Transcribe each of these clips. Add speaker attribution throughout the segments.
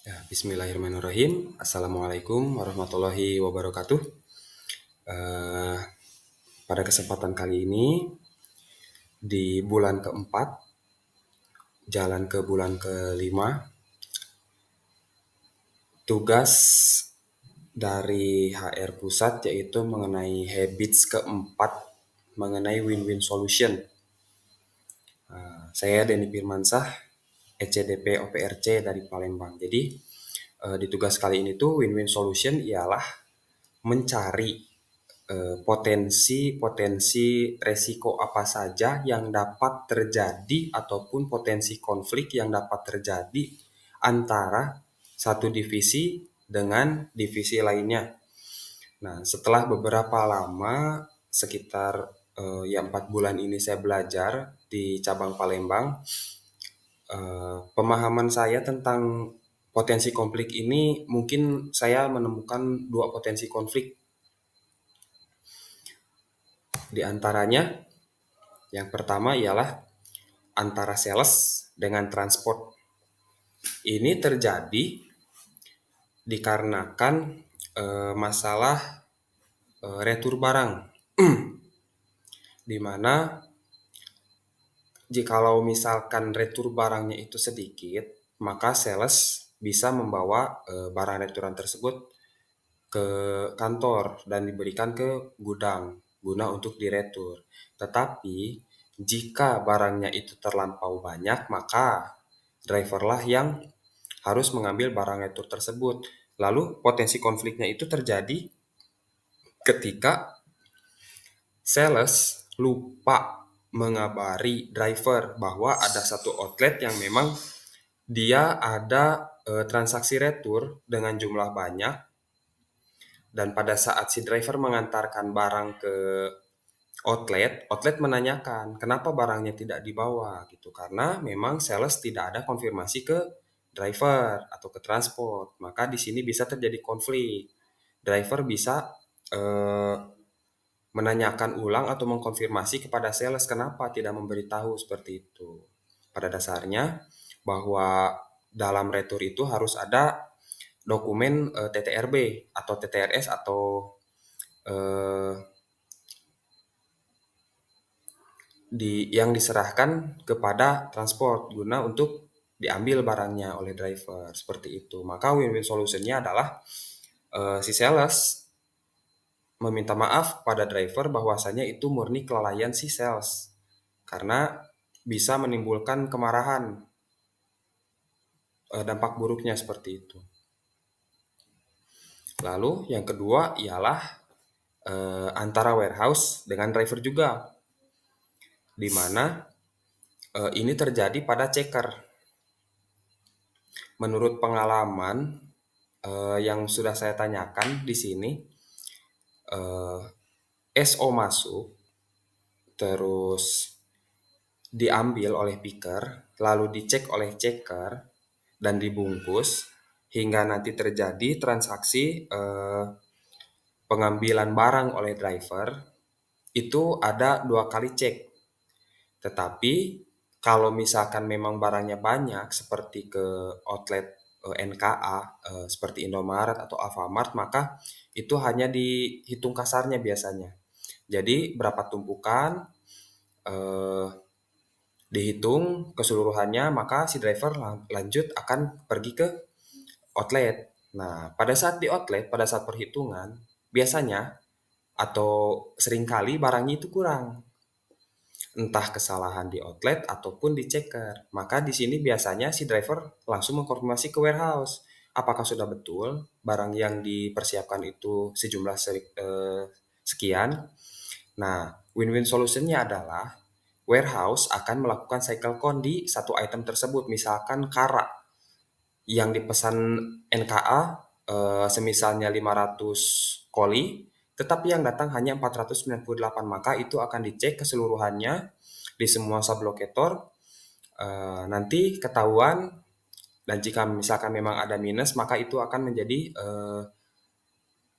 Speaker 1: Ya, Bismillahirrahmanirrahim. Assalamualaikum warahmatullahi wabarakatuh. Eh, Pada kesempatan kali ini, di bulan keempat, jalan ke bulan kelima, tugas dari HR Pusat yaitu mengenai habits keempat, mengenai win-win solution. Saya Denny Firmansah, ECDP OPRC dari Palembang. Jadi, di tugas kali ini tuh win-win solution ialah mencari potensi-potensi resiko apa saja yang dapat terjadi ataupun potensi konflik yang dapat terjadi antara satu divisi dengan divisi lainnya. Nah, setelah beberapa lama, sekitar 4 bulan ini saya belajar di cabang Palembang, pemahaman saya tentang potensi konflik ini mungkin saya menemukan dua potensi konflik. Di antaranya, yang pertama ialah antara sales dengan transport. Ini terjadi dikarenakan masalah retur barang, di mana jikalau misalkan retur barangnya itu sedikit, maka sales bisa membawa barang returan tersebut ke kantor dan diberikan ke gudang guna untuk diretur. Tetapi jika barangnya itu terlampau banyak, maka driverlah yang harus mengambil barang retur tersebut. Lalu potensi konfliknya itu terjadi ketika sales lupa mengabari driver bahwa ada satu outlet yang memang dia ada transaksi retur dengan jumlah banyak, dan pada saat si driver mengantarkan barang ke outlet menanyakan kenapa barangnya tidak dibawa gitu, karena memang sales tidak ada konfirmasi ke driver atau ke transport. Maka di sini bisa terjadi konflik. Driver bisa eh, menanyakan ulang atau mengkonfirmasi kepada sales kenapa tidak memberitahu seperti itu. Pada dasarnya bahwa dalam retur itu harus ada dokumen TTRB atau TTRS atau eh, yang diserahkan kepada transport guna untuk diambil barangnya oleh driver seperti itu. Maka win-win solutionnya adalah si sales meminta maaf pada driver bahwasanya itu murni kelalaian si sales karena bisa menimbulkan kemarahan, dampak buruknya seperti itu. Lalu yang kedua ialah antara warehouse dengan driver juga, di mana ini terjadi pada checker. Menurut pengalaman yang sudah saya tanyakan di sini, SO masuk, terus diambil oleh picker, lalu dicek oleh checker, dan dibungkus, hingga nanti terjadi transaksi pengambilan barang oleh driver, itu ada 2 kali cek. Tetapi kalau misalkan memang barangnya banyak seperti ke outlet NKA seperti Indomaret atau Alfamart, maka itu hanya dihitung kasarnya biasanya. Jadi berapa tumpukan eh, dihitung keseluruhannya, maka si driver lanjut akan pergi ke outlet. Nah, pada saat di outlet, pada saat perhitungan, biasanya atau seringkali barangnya itu kurang. Entah kesalahan di outlet ataupun di checker. Maka di sini biasanya si driver langsung mengkonfirmasi ke warehouse. Apakah sudah betul barang yang dipersiapkan itu sejumlah sekian. Nah, win-win solutionnya adalah warehouse akan melakukan cycle count di satu item tersebut. Misalkan kara yang dipesan NKA semisalnya 500 koli, tetapi yang datang hanya 498, maka itu akan dicek keseluruhannya di semua sublocator, nanti ketahuan, dan jika misalkan memang ada minus, maka itu akan menjadi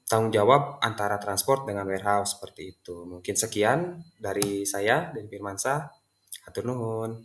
Speaker 1: tanggung jawab antara transport dengan warehouse seperti itu. Mungkin sekian dari saya, dari Firmansyah. Hatur nuhun.